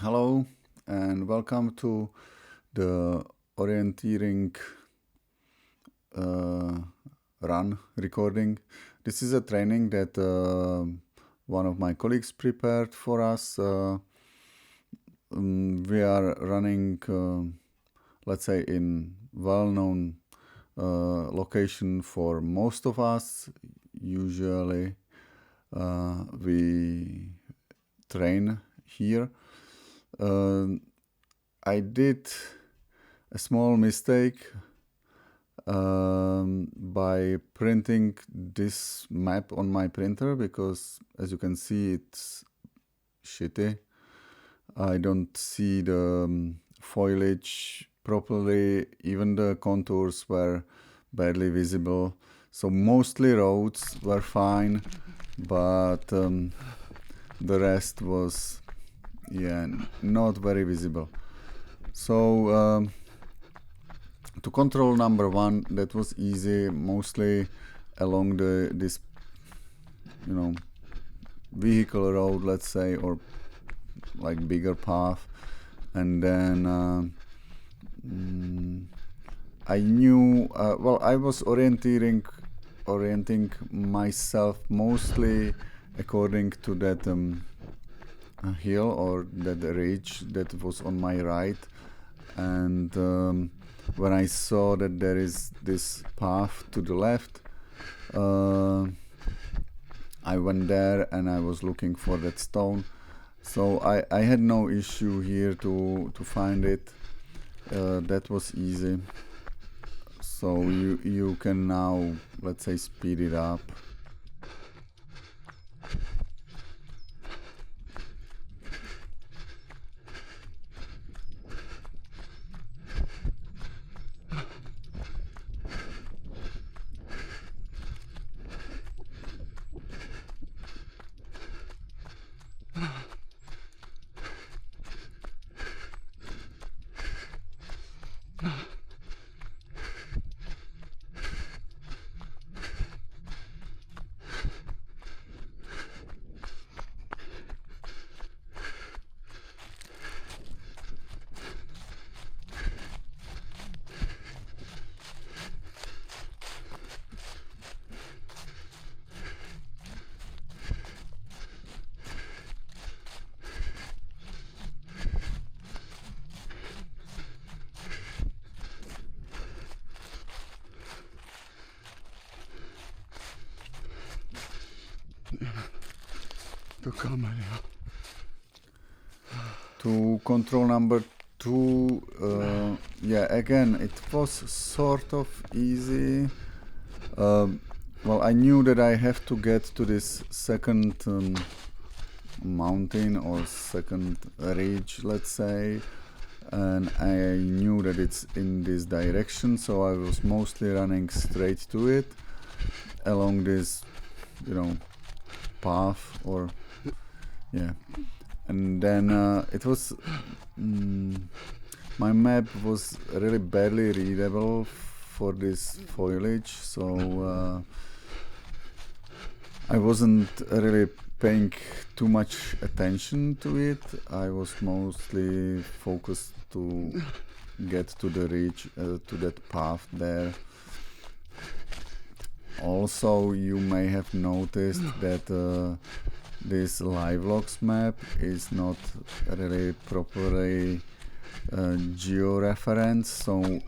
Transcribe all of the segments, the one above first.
Hello and welcome to the orienteering run recording. This is a training that one of my colleagues prepared for us. We are running, let's say, in well-known location for most of us. Usually we train here. I did a small mistake by printing this map on my printer because, as you can see, it's shitty. I don't see the foliage properly. Even the contours were barely visible. So mostly roads were fine, but the rest was not very visible. So to control number one, that was easy, mostly along this vehicle road, let's say, or like bigger path. And then I knew, I was orienting myself mostly according to that hill or that ridge that was on my right. And when I saw that there is this path to the left, I went there and I was looking for that stone. So I had no issue here to find it. That was easy. So you can now, let's say, speed it up. To control number two, again, it was sort of easy. Well, I knew that I have to get to this second mountain or second ridge, let's say, and I knew that it's in this direction, so I was mostly running straight to it along this, path, or and then it was my map was really barely readable for this foliage, so I wasn't really paying too much attention to it. I was mostly focused to get to the ridge, to that path there. Also, you may have noticed that this live logs map is not really properly geo-referenced, so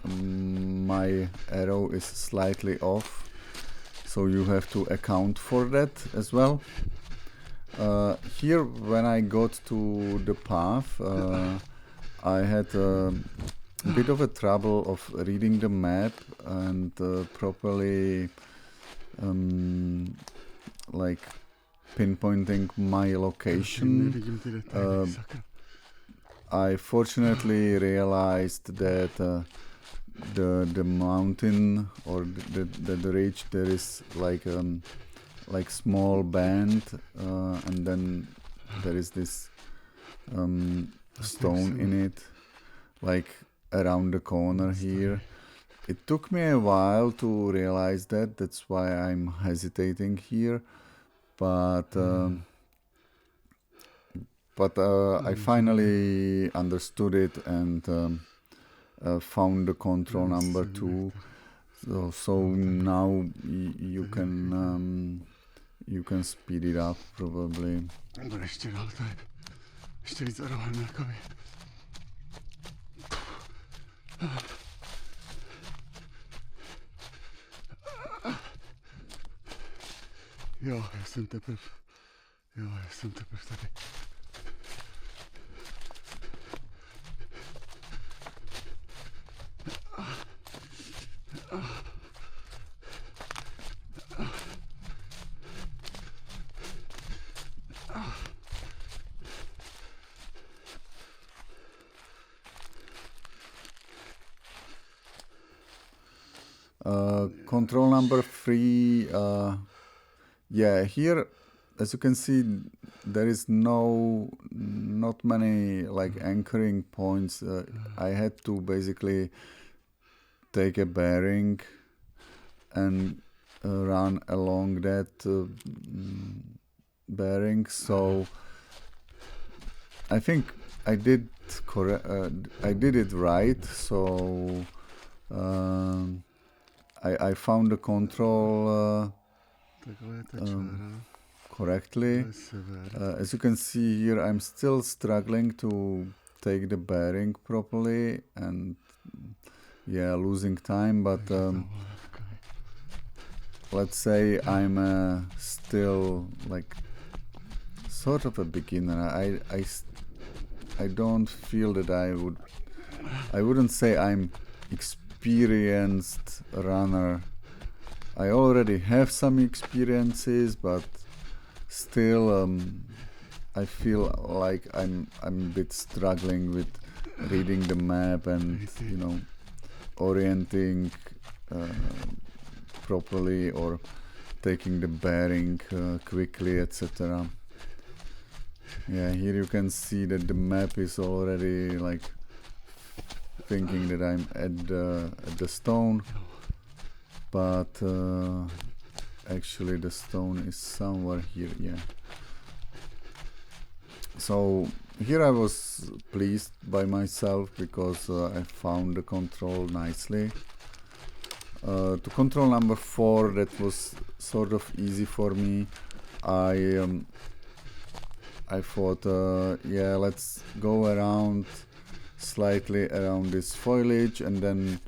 my arrow is slightly off, so you have to account for that as well. Here, when I got to the path, I had a bit of a trouble of reading the map and properly like pinpointing my location. I fortunately realized that the mountain or the ridge, there is like small band, and then there is this stone in it, like around the corner here. It took me a while to realize that. That's why I'm hesitating here. But but I finally understood it and found the control number 2. So now you can speed it up probably. Jo, já jsem teprve tady. Control number 3, yeah, here as you can see there is not many like anchoring points. I had to basically take a bearing and run along that bearing, so I think I did it right. So I found the control correctly. As you can see here, I'm still struggling to take the bearing properly and yeah, losing time, but let's say I'm still like sort of a beginner. I don't feel that I wouldn't say I'm experienced runner. I already have some experiences, but still I feel like I'm a bit struggling with reading the map and orienting properly or taking the bearing quickly, etc. Yeah, here you can see that the map is already like thinking that I'm at the stone, but actually the stone is somewhere here. Yeah. So here I was pleased by myself because I found the control nicely. To control number 4, that was sort of easy for me. I thought, yeah, let's go around slightly around this foliage and then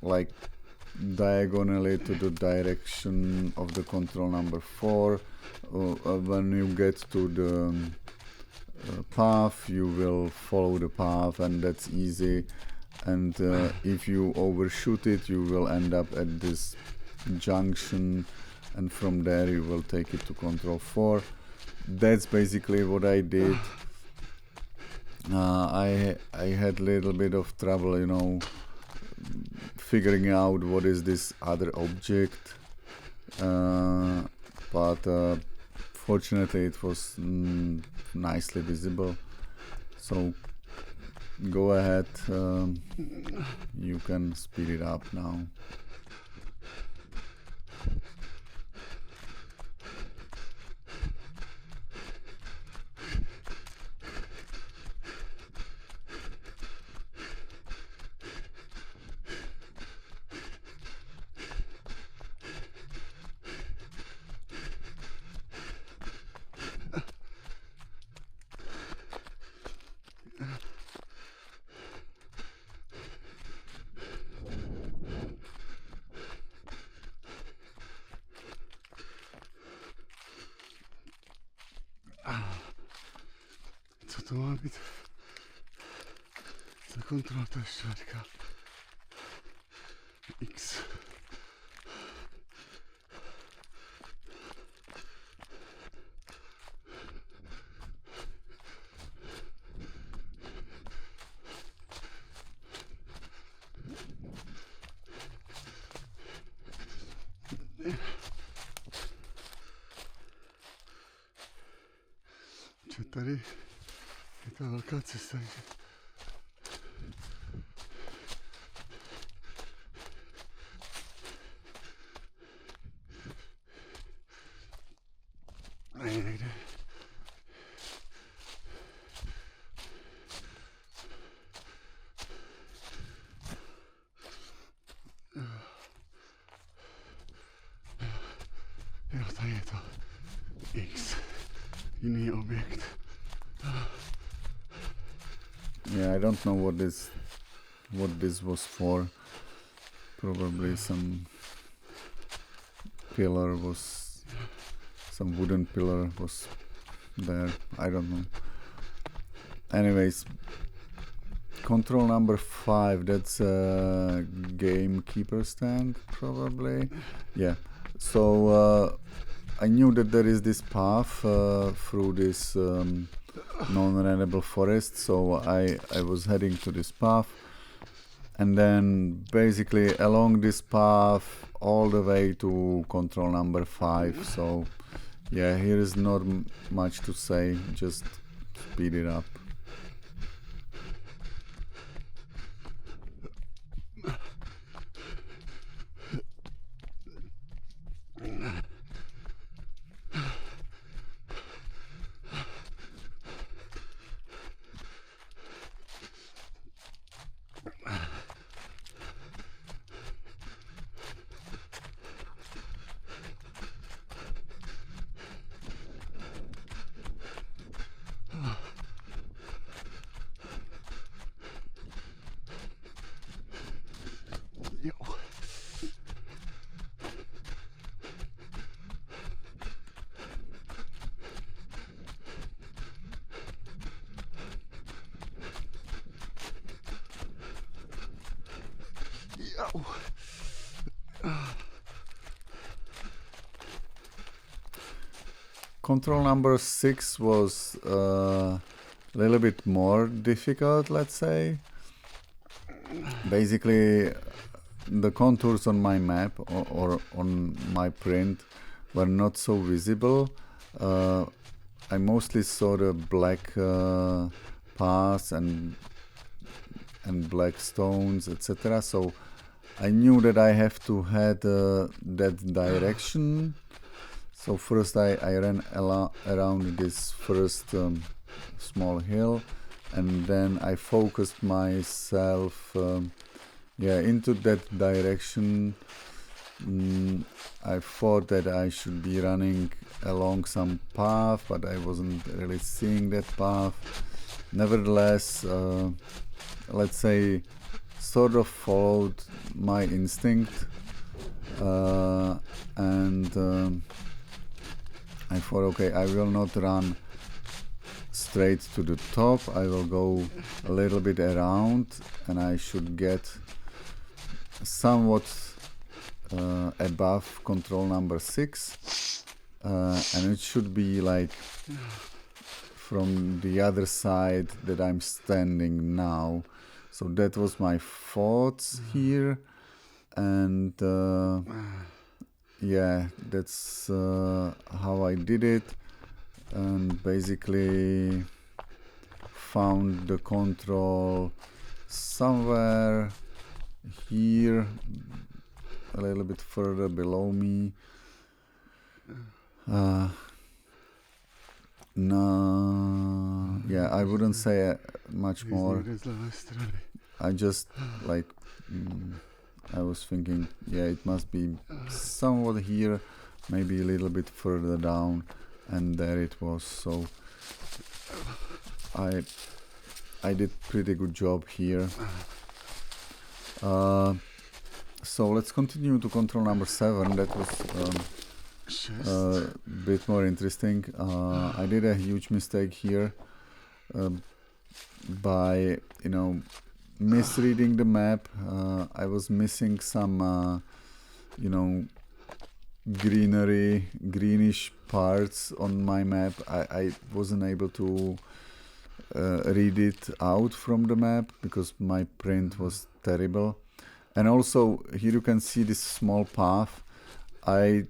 like diagonally to the direction of the control number 4. When you get to the path, you will follow the path, and that's easy. And if you overshoot it, you will end up at this junction, and from there you will take it to control 4. That's basically what I did. I had a little bit of trouble, figuring out what is this other object, but fortunately it was nicely visible. So go ahead, you can speed it up now. Co to má být za kontrola, to ještě říká X. Tady je ta velká cesta. A je někde objekt. Yeah, I don't know what this was for. Probably some pillar was, some wooden pillar was there. I don't know. Anyways, control number 5, that's a gamekeeper stand, probably. Yeah, so I knew that there is this path through this non-runnable forest, so I was heading to this path, and then basically along this path all the way to control number 5. So yeah, here is not much to say, just speed it up. Jo. Jo. Control number 6 was a little bit more difficult, let's say. Basically, the contours on my map or on my print were not so visible. I mostly saw the black paths and black stones, etc. So I knew that I have to head that direction. So first I ran around this first small hill, and then I focused myself into that direction. I thought that I should be running along some path, but I wasn't really seeing that path. Nevertheless, let's say, sort of followed my instinct, and I thought, okay, I will not run straight to the top, I will go a little bit around, and I should get somewhat above control number 6, and it should be like from the other side that I'm standing now. So that was my thoughts here, and yeah, that's how I did it, and basically found the control somewhere here, a little bit further below me. No, yeah, I wouldn't say much more. Z lewej strony. I just like I was thinking, yeah, it must be somewhat here, maybe a little bit further down, and there it was. So I did pretty good job here. So let's continue to control number 7. That was a bit more interesting. I did a huge mistake here by, misreading the map. I was missing some, greenish parts on my map. I wasn't able to read it out from the map because my print was terrible. And also here you can see this small path. I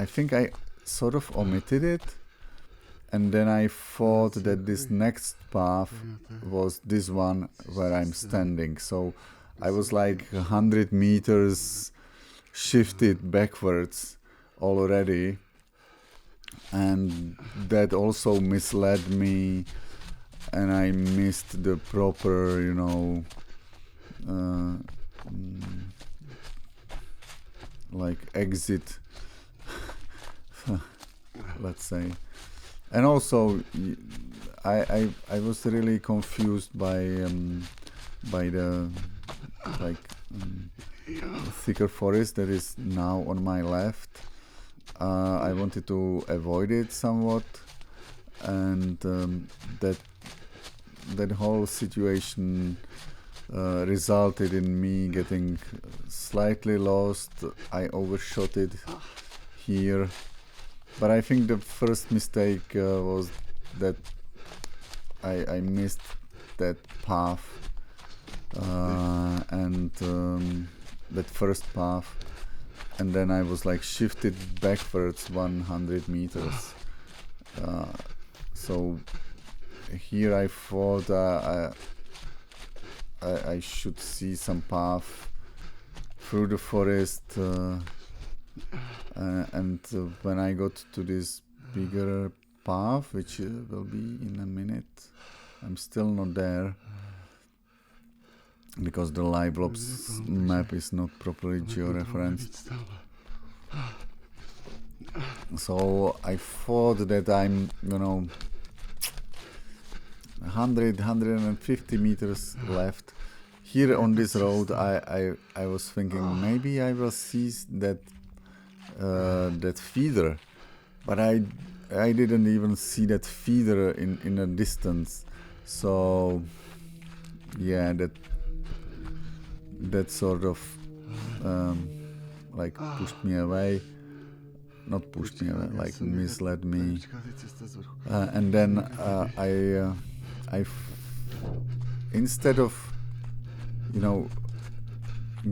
think I sort of omitted it, and then I thought that this next path was this one where I'm standing. So I was like 100 meters shifted backwards already, and that also misled me, and I missed the proper, like exit, let's say. And also, I was really confused by the like thicker forest that is now on my left. I wanted to avoid it somewhat, and that whole situation resulted in me getting slightly lost. I overshot it here, but I think the first mistake was that I missed that path and that first path, and then I was like shifted backwards 100 meters. So here I thought I should see some path through the forest, and when I got to this bigger path, which will be in a minute, I'm still not there because the live ops map is not properly georeferenced. So I thought that I'm 150 meters left. Here on this road, I was thinking maybe I will see that feeder, but I didn't even see that feeder in a distance. So yeah, that sort of like pushed me away. Not pushed me away, like misled me. And then instead of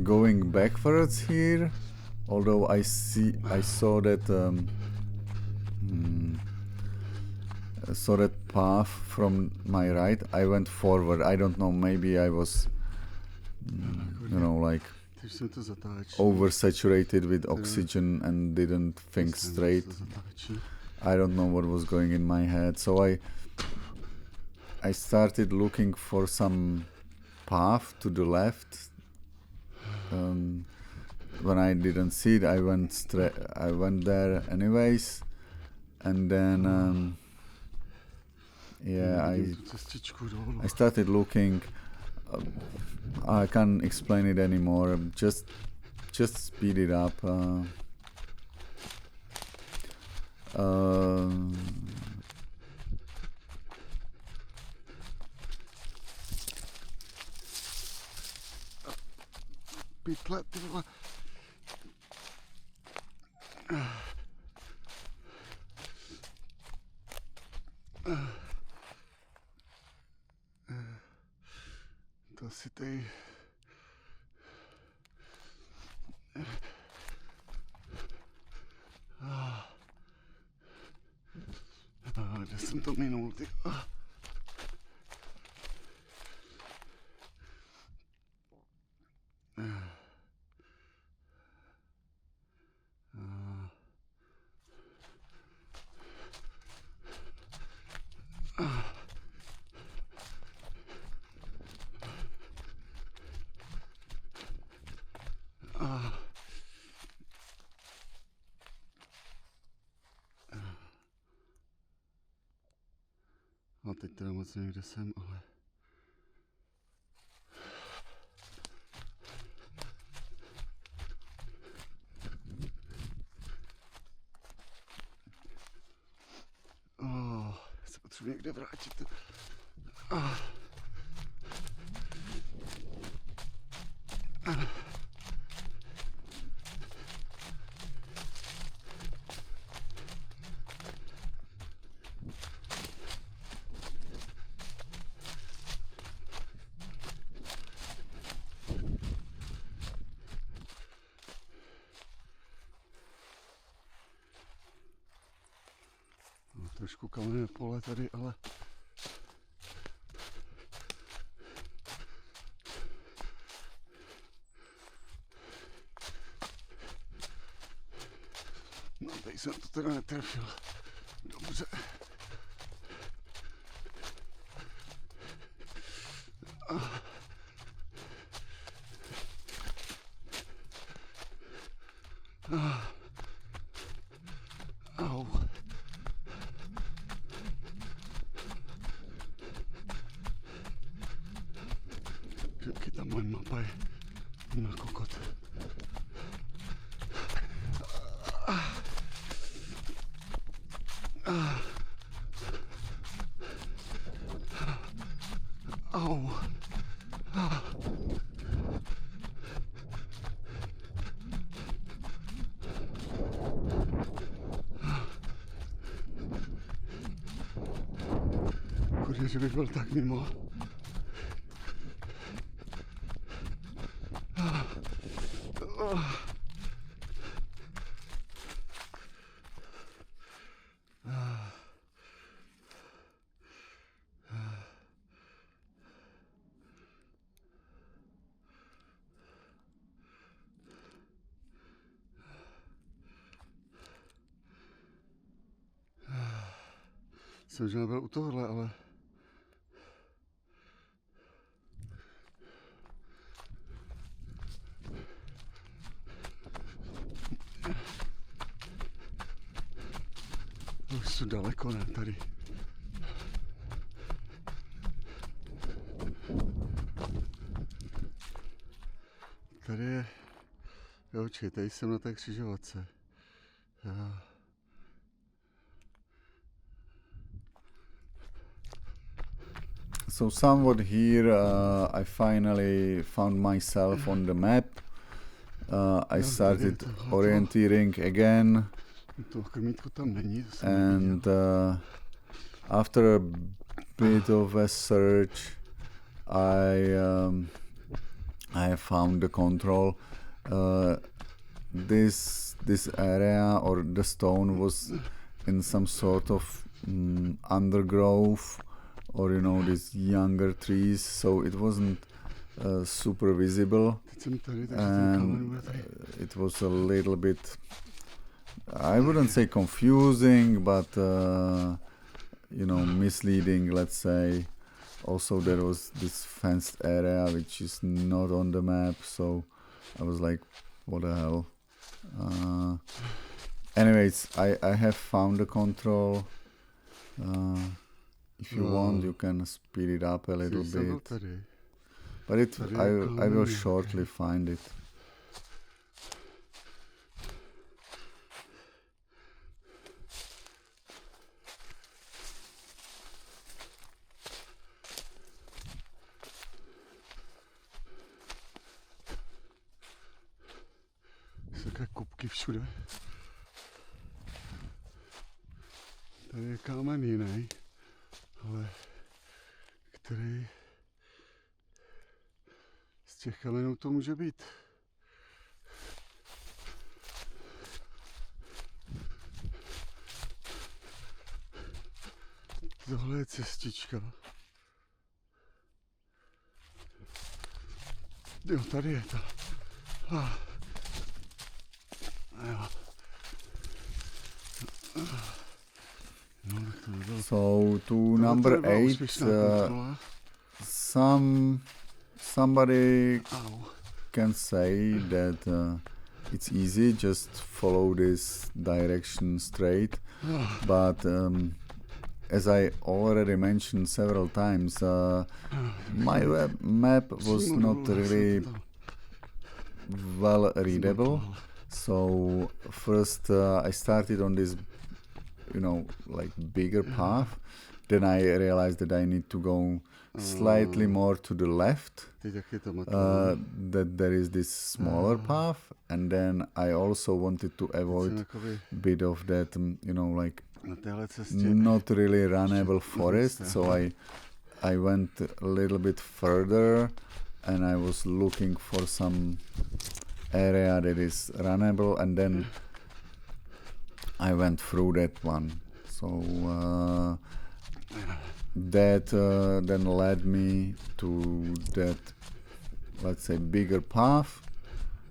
going backwards here, although I saw that path from my right, I went forward. I don't know, maybe I was like oversaturated with oxygen and didn't think straight. I don't know what was going in my head. So I started looking for some path to the left. When I didn't see it, I went there anyways, and then I started looking. I can't explain it anymore. Just speed it up. Pytle, ty vole. To si tady... Kde jsem to minul, ty... A teď teda moc nevím, kde jsem, ale... Se potřebuji někde vrátit. Trošku kamenné pole tady, ale... No, tady jsem to teda netrefil. Dobře. Au. Taky ta moje mapa je na kokot. Au. Kurně, že bych byl tak mimo. Jsem že nebyl u tohohle, ale už jsou daleko, ne, tady. Tady je, jo, tady jsem na té křižovatce. So somewhat here I finally found myself on the map. I started orienteering again, and after a bit of a search I found the control. This area or the stone was in some sort of undergrowth, or you know, these younger trees, so it wasn't super visible, and it was a little bit, I wouldn't say confusing, but you know, misleading, let's say. Also there was this fenced area which is not on the map, so I was like, what the hell. Anyways, I have found the control. If you want, you can speed it up a little bit, but I will shortly find it. Jsou také kupky všude. Tady je kámen jiný, ale který z těch kamenů to může být? Tohle je cestička. Jo, tady je ta. So to number 8, somebody can say that it's easy, just follow this direction straight, but as I already mentioned several times, my map was not really well readable. So first I started on this, you know, like bigger path. Then I realized that I need to go slightly more to the left, that there is this smaller path, and then I also wanted to avoid a bit of that, you know, like not really runnable forest. So I went a little bit further, and I was looking for some area that is runnable, and then I went through that one. So that then led me to that, let's say, bigger path,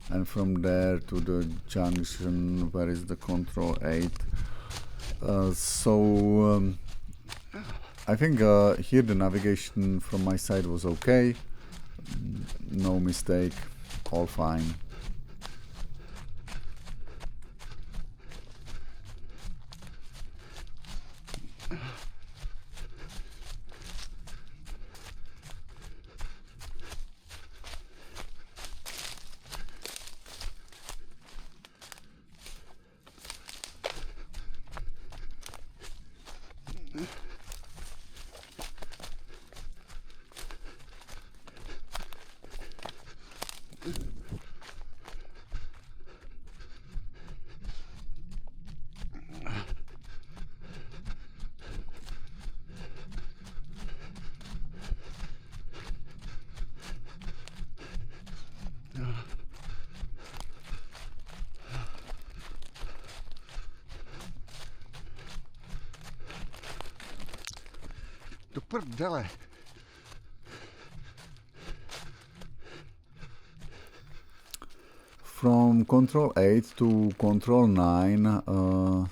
and from there to the junction where is the control 8. I think here the navigation from my side was okay, no mistake, all fine. Prdele. From control 8 to control 9,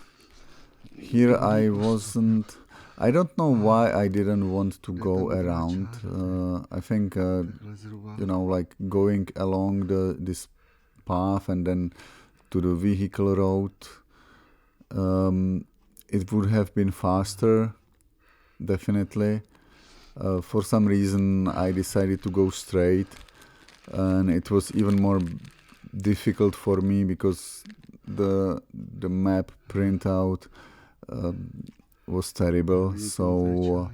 here I wasn't, I don't know why I didn't want to go around. I think, you know, like going along this path and then to the vehicle road, it would have been faster, definitely. For some reason I decided to go straight, and it was even more difficult for me because the map printout was terrible. So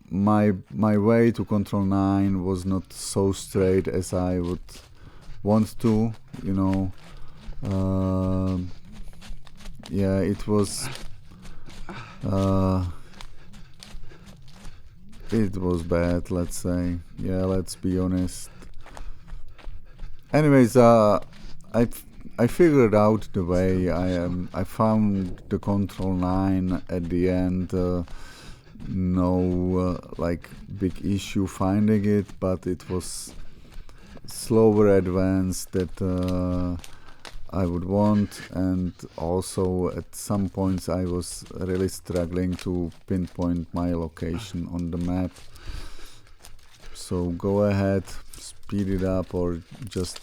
my way to control 9 was not so straight as I would want to, you know. Yeah, it was bad, let's say. Yeah, let's be honest. Anyways, I figured out the way. I found the control 9 at the end. No like big issue finding it, but it was slower advance that I would want, and also at some points I was really struggling to pinpoint my location on the map. So go ahead, speed it up, or just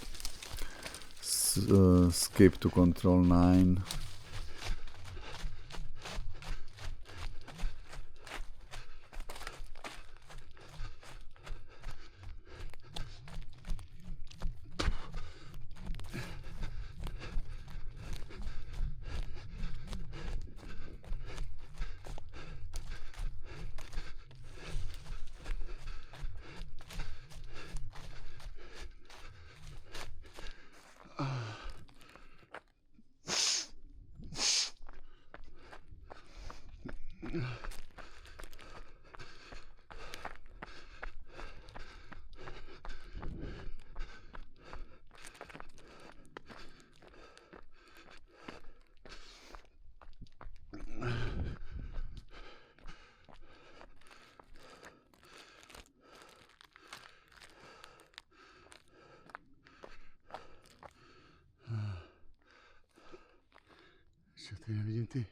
skip to control 9. Ještě ty nevidím ty.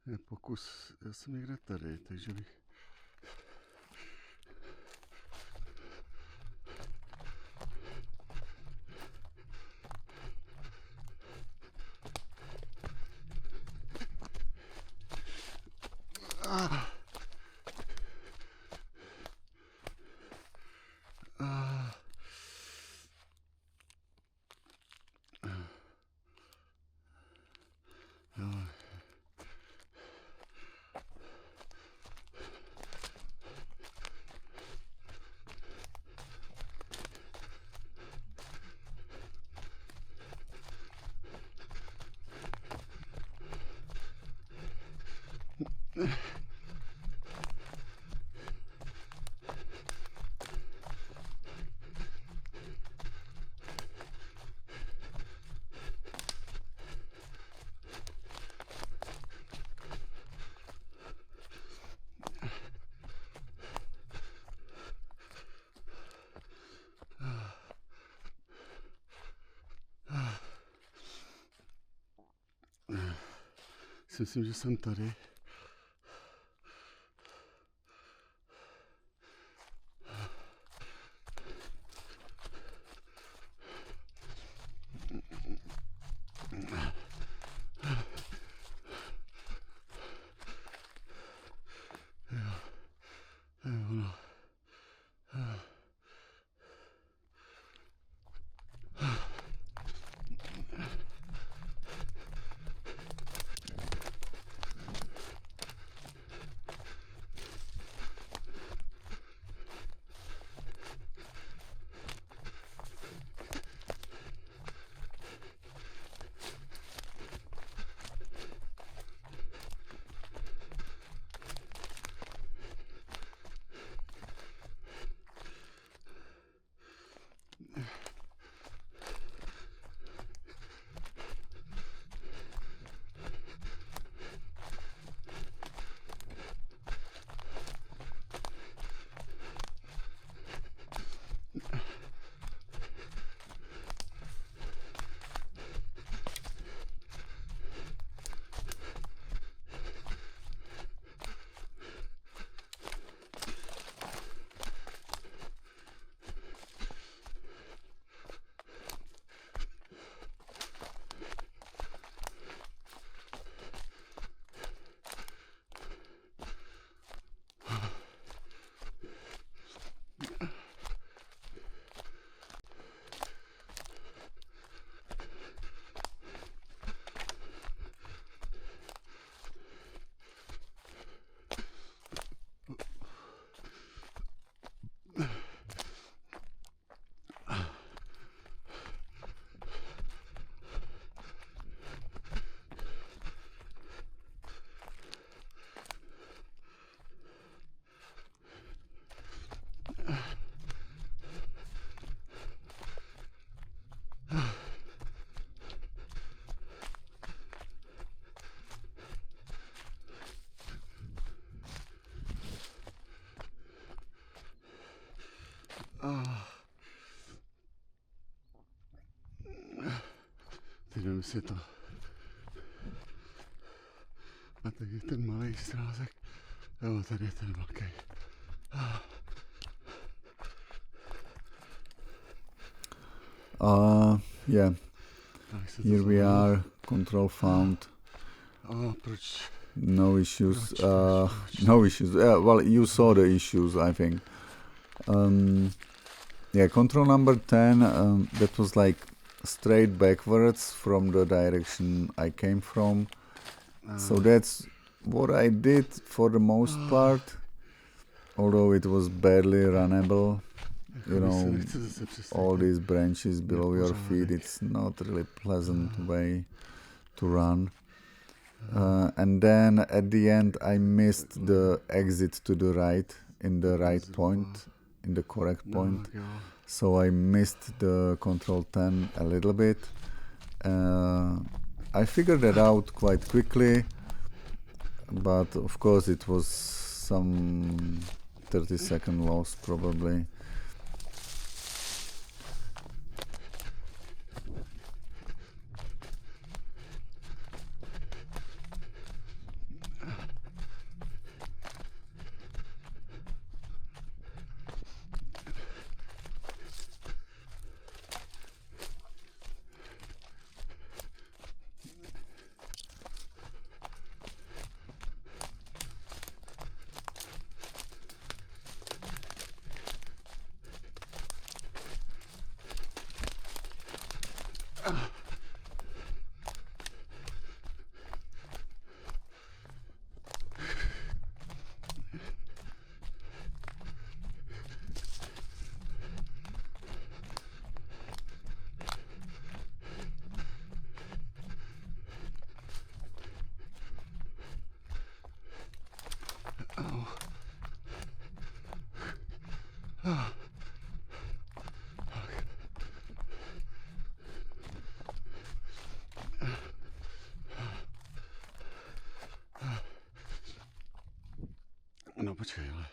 Je pokus, já jsem někde tady, takže bych... si myslím, že jsem tady. No. Teď nevím, jestli je to. A teď je ten malý strázek. Jo, tady je ten velký. Yeah. Here we are. Control found. Proč? No issues. No issues. Well, you saw the issues, I think. Yeah, control number 10. That was like straight backwards from the direction I came from. So that's what I did for the most part. Although it was barely runnable. You know, all these branches below your feet, it's not really pleasant way to run. And then at the end I missed the exit to the right in the right point, in the correct point. So I missed the control 10 a little bit. I figured that out quite quickly, but of course it was some 30-second loss probably. No počkej, ale...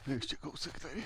Ještě kousek tady.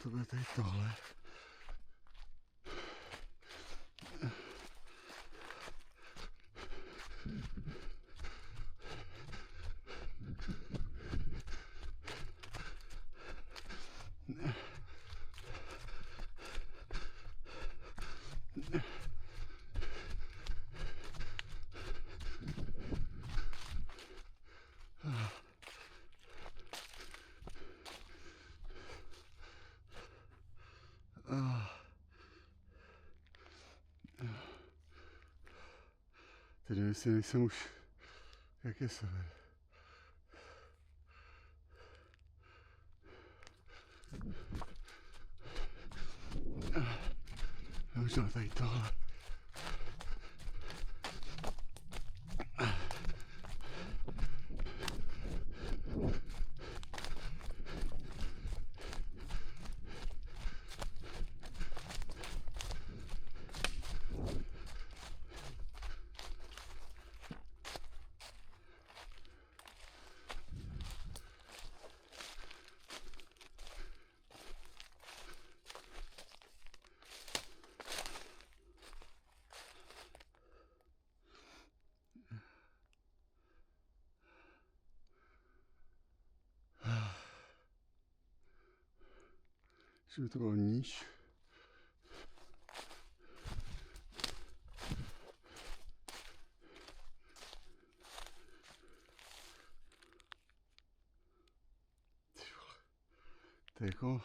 To bude tady tohle. Teď nevím, jestli nejsem už, jak je sever. Možná tady tohle. Že by to bylo níž. To je jako...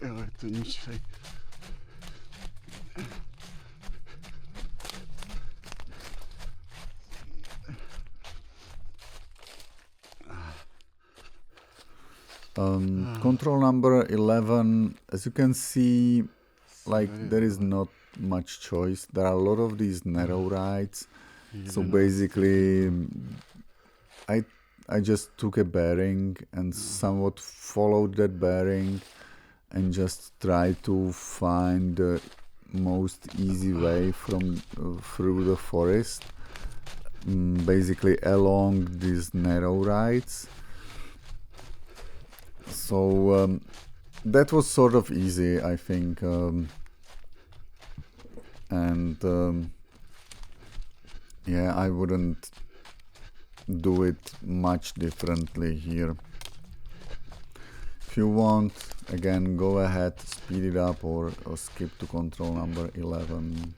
Jo, je to níž tady. Control number 11, as you can see, like there is not much choice. There are a lot of these narrow rides. So basically, I just took a bearing and somewhat followed that bearing and just tried to find the most easy way from through the forest, basically along these narrow rides. So that was sort of easy, I think, yeah, I wouldn't do it much differently here. If you want, again, go ahead, speed it up or skip to control number 11.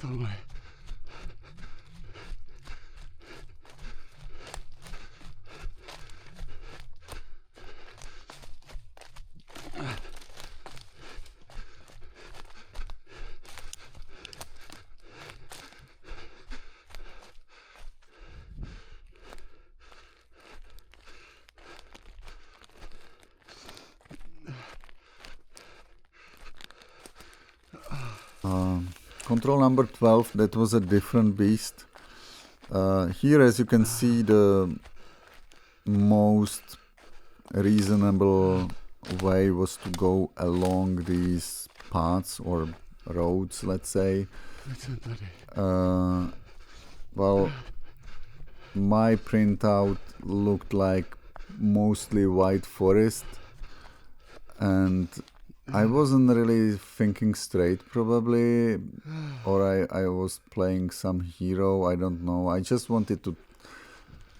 tohle. Control number 12, that was a different beast. Here, as you can see, the most reasonable way was to go along these paths or roads, let's say. Well, my printout looked like mostly white forest, and I wasn't really thinking straight, probably, or I was playing some hero, I don't know. I just wanted to,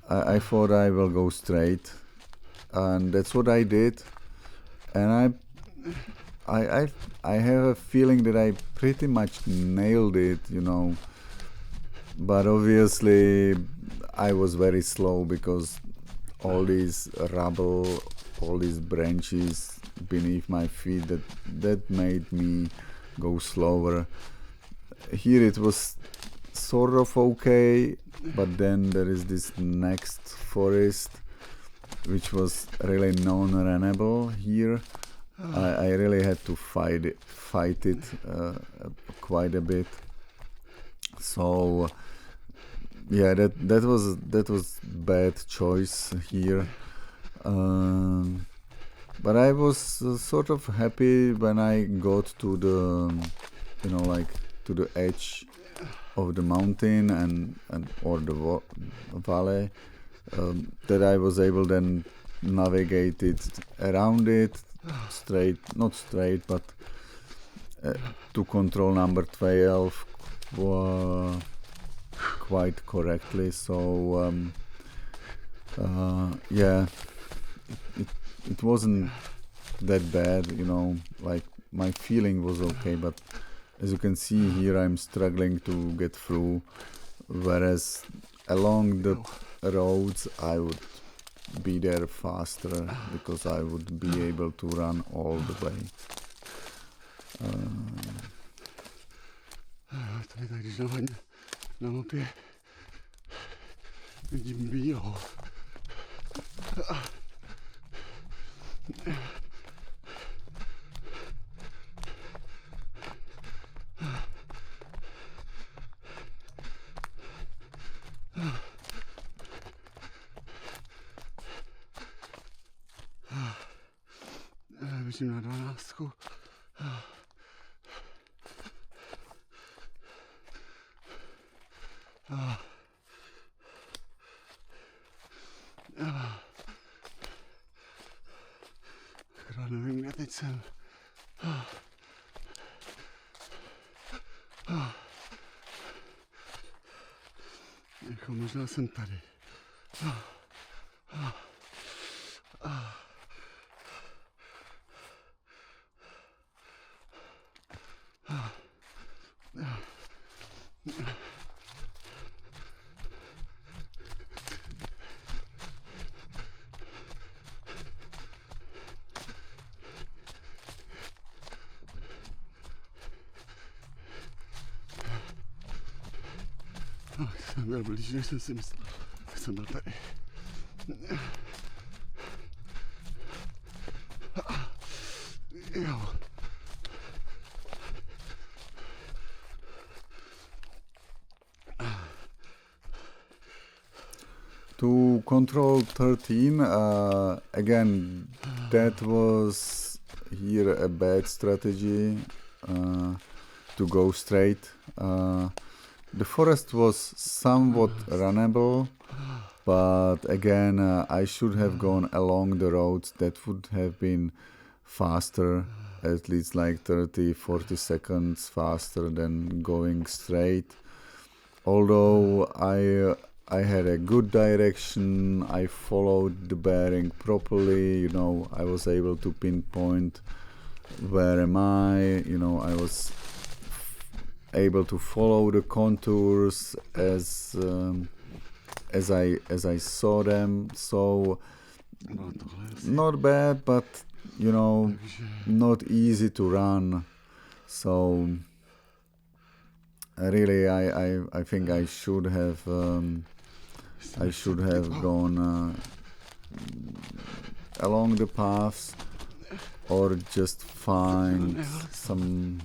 I thought I will go straight, and that's what I did. And I have a feeling that I pretty much nailed it, you know. But obviously, I was very slow because all these rubble, all these branches beneath my feet, that made me go slower. Here it was sort of okay, but then there is this next forest which was really non-runnable here. I really had to fight it quite a bit. So yeah, that was bad choice here. But I was sort of happy when I got to the, you know, like to the edge of the mountain and or the valley, that I was able then navigate it around it straight, not straight, but to control number 12 quite correctly. So yeah, it wasn't that bad, you know, like my feeling was okay, but as you can see here, I'm struggling to get through, whereas along the roads I would be there faster because I would be able to run all the way. Tady tak, když na mapě vidím bílou. Běžím na 12. Akorát nevím, kde teď jsem. Jako možná jsem tady. Jsem byl blíž, než jsem si myslel. Jsem byl tady. Jo. To control 13, again, that was here a bad strategy, to go straight. The forest was somewhat runnable, but again, I should have gone along the roads. That would have been faster, at least like 30-40 seconds faster than going straight. Although I had a good direction, I followed the bearing properly, you know, I was able to pinpoint where am I, you know, I was able to follow the contours as I saw them. So not bad, but you know, not easy to run. So really, I think I should have gone along the paths, or just find some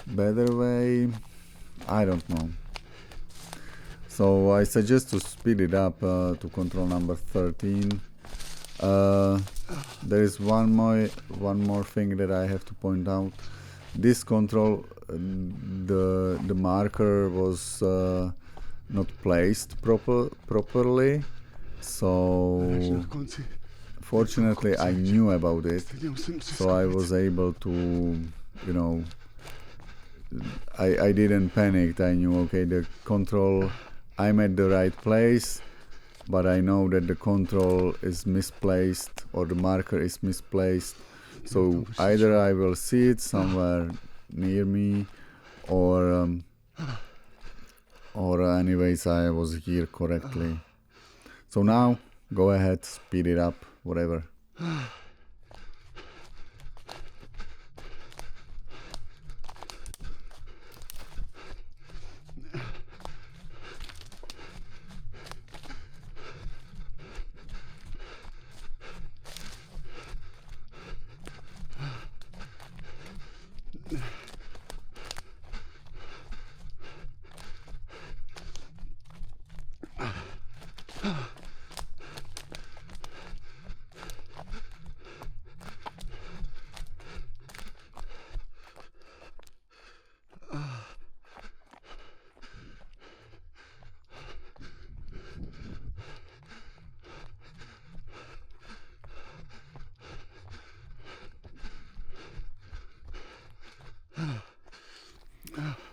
better way. I don't know. So I suggest to speed it up to control number 13. There is one more thing that I have to point out. This control, the marker was not placed properly. So fortunately I knew about it, so I was able to, you know, I didn't panic. I knew, okay, the control, I'm at the right place, but I know that the control is misplaced, or the marker is misplaced. So either I will see it somewhere near me, or anyways, I was here correctly. So now go ahead, speed it up, whatever.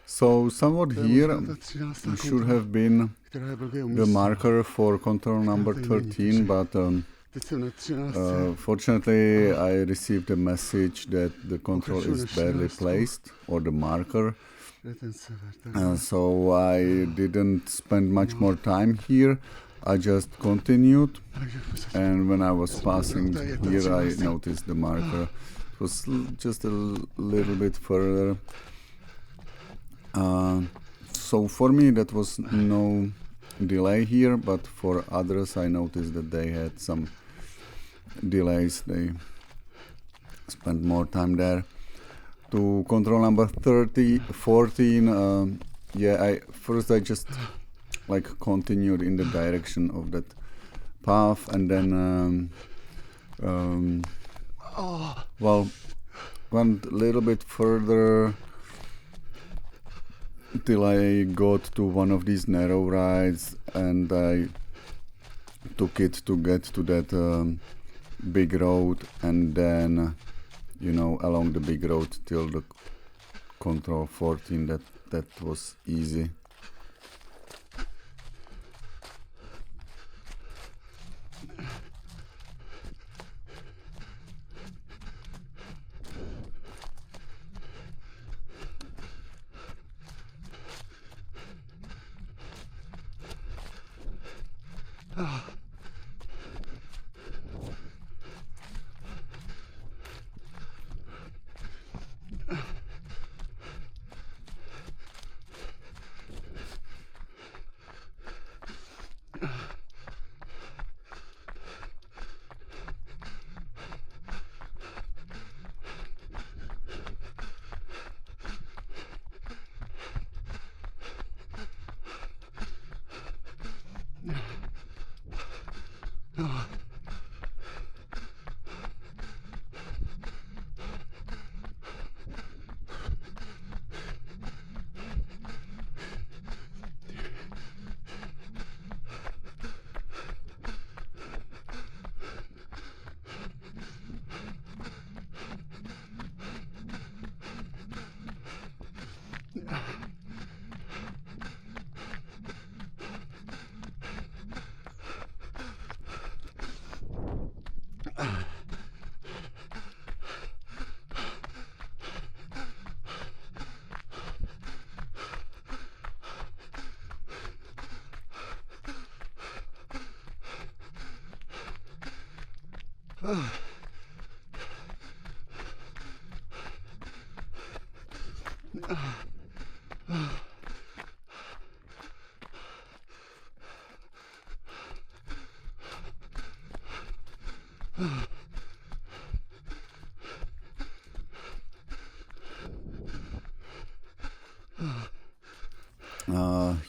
So somewhat here should have been the marker for control number 13, but fortunately I received a message that the control is badly placed, or the marker. So I didn't spend much more time here. I just continued, and when I was passing here I noticed the marker. It was just a little bit further. So for me that was no delay here, but for others I noticed that they had some delays. They spent more time there. To control number 14, yeah, I just like continued in the direction of that path, and then well, went a little bit further till I got to one of these narrow rides, and I took it to get to that big road, and then, you know, along the big road till the control 14. That was easy.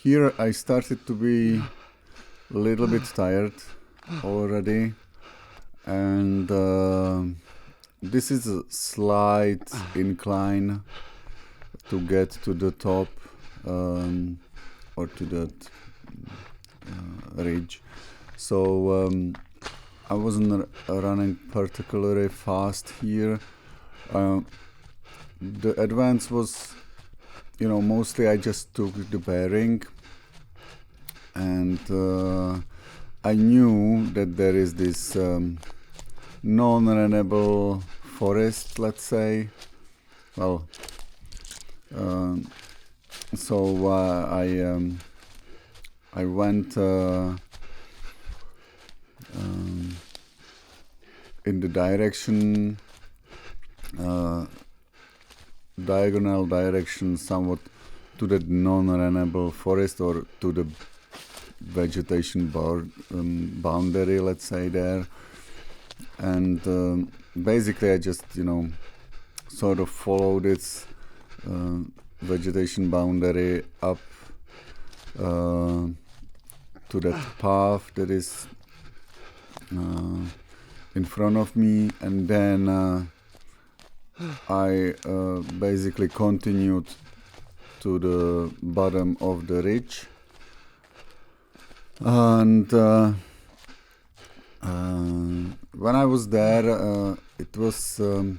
Here I started to be a little bit tired already, and this is a slight incline to get to the top or to that ridge. So I wasn't running particularly fast here. The advance was, mostly I just took the bearing, and I knew that there is this non-runnable forest, let's say. Well, so I went in the direction, diagonal direction, somewhat to the non-runnable forest or to the vegetation boundary, let's say, there. And basically I just, sort of followed its vegetation boundary up to that path that is in front of me, and then I basically continued to the bottom of the ridge, and when I was there, it was a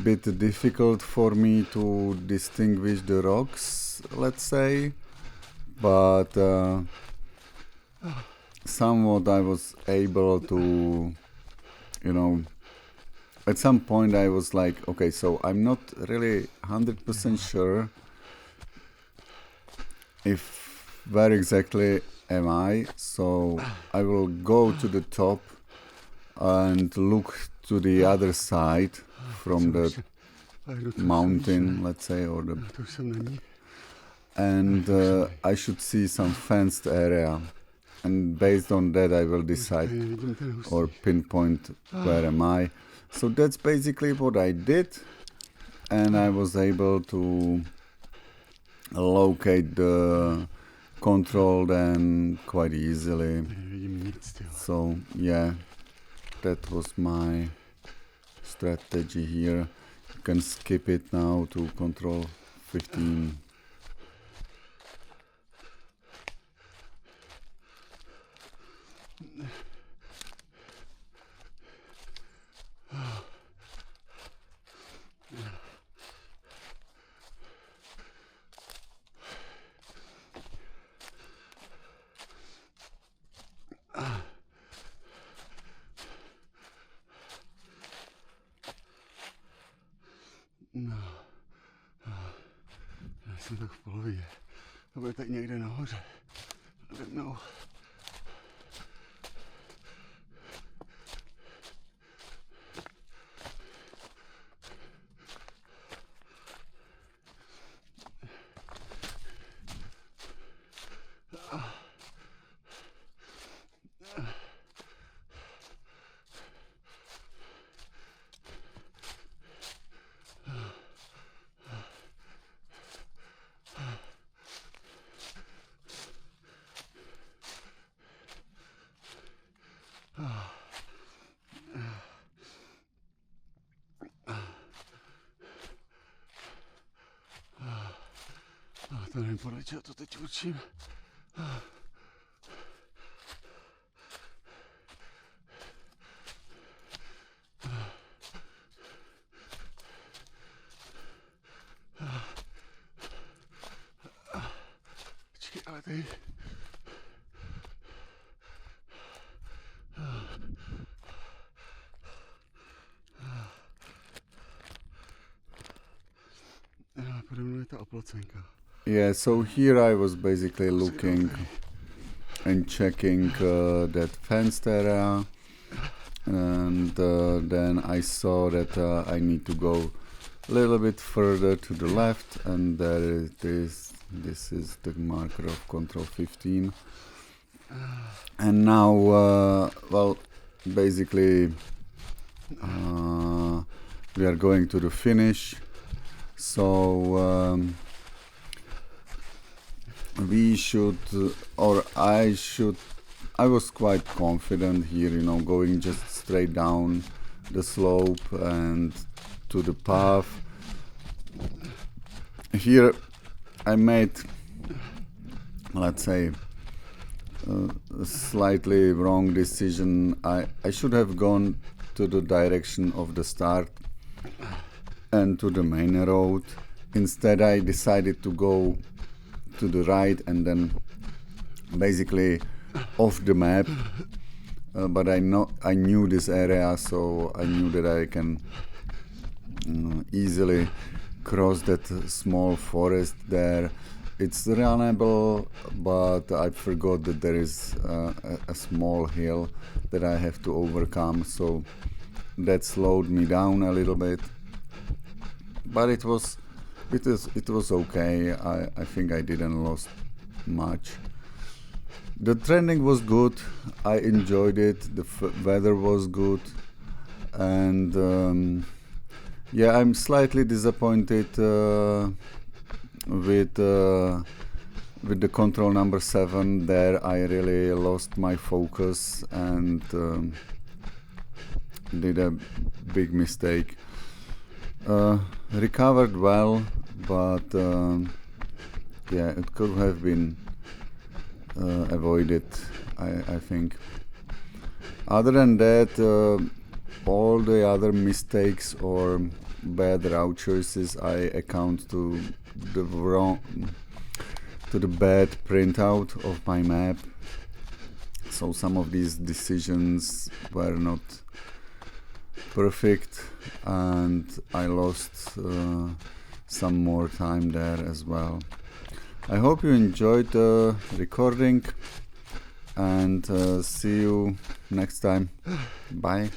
bit difficult for me to distinguish the rocks, let's say, but somewhat I was able to, at some point I was like, okay, so I'm not really 100% sure where exactly am I, so I will go to the top and look to the other side from the mountain, let's say, or and I should see some fenced area, and based on that I will decide or pinpoint where am I. So that's basically what I did, and I was able to locate the control then quite easily. So yeah, that was my strategy here. You can skip it now to control 15. No. Já jsem tak v polovině. To bude tak někde nahoře. I don't know. To nevím, podle čeho to teď učím. Počkej, ale tady... Pode mnou je ta oplocenka. Yeah, so here I was basically looking and checking that fenced area, and then I saw that I need to go a little bit further to the left, and there it is. This is the marker of control 15. And now, well, basically we are going to the finish. So we should, or I should, I was quite confident here, you know, going just straight down the slope and to the path. Here I made, let's say, a slightly wrong decision. I should have gone to the direction of the start and to the main road. Instead, I decided to go to the right and then basically off the map. But I knew this area, so I knew that I can easily cross that small forest there. It's runnable, but I forgot that there is a small hill that I have to overcome, so that slowed me down a little bit. But it was okay. I think I didn't lose much. The training was good. I enjoyed it. The weather was good, and yeah, I'm slightly disappointed with the control number 7. There I really lost my focus and did a big mistake. Recovered well, but yeah, it could have been avoided, I think. Other than that, all the other mistakes or bad route choices I account to the bad printout of my map. So some of these decisions were not perfect, and I lost some more time there as well. I hope you enjoyed the recording, and see you next time. Bye.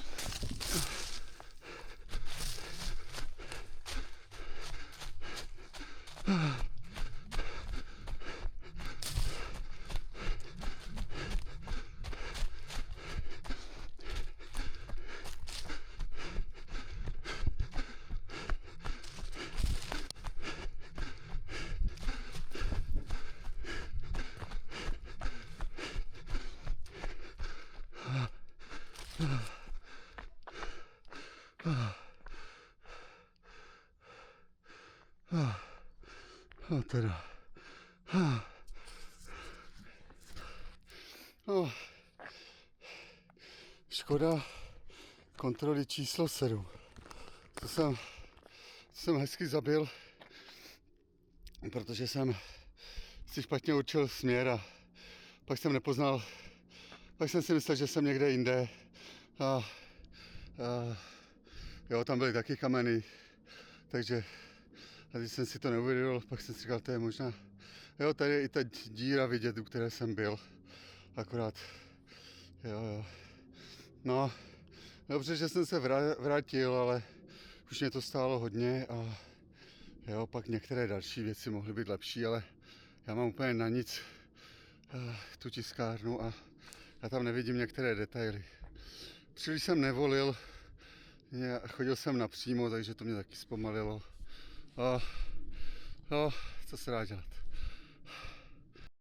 No teda. No. Škoda kontroly číslo 7. To jsem hezky zabil, protože jsem si špatně určil směr a pak jsem nepoznal, pak jsem si myslel, že jsem někde jinde a jo, tam byly taky kameny, takže a když jsem si to neuvědomil, pak jsem si říkal, to je možná, jo, tady je i ta díra vidět, u které jsem byl, akorát, jo. No, dobře, že jsem se vrátil, ale už mě to stálo hodně a jo, pak některé další věci mohly být lepší, ale já mám úplně na nic tu tiskárnu a já tam nevidím některé detaily. Příliš jsem nevolil, chodil jsem napřímo, takže to mě taky zpomalilo. No, co se dá dělat.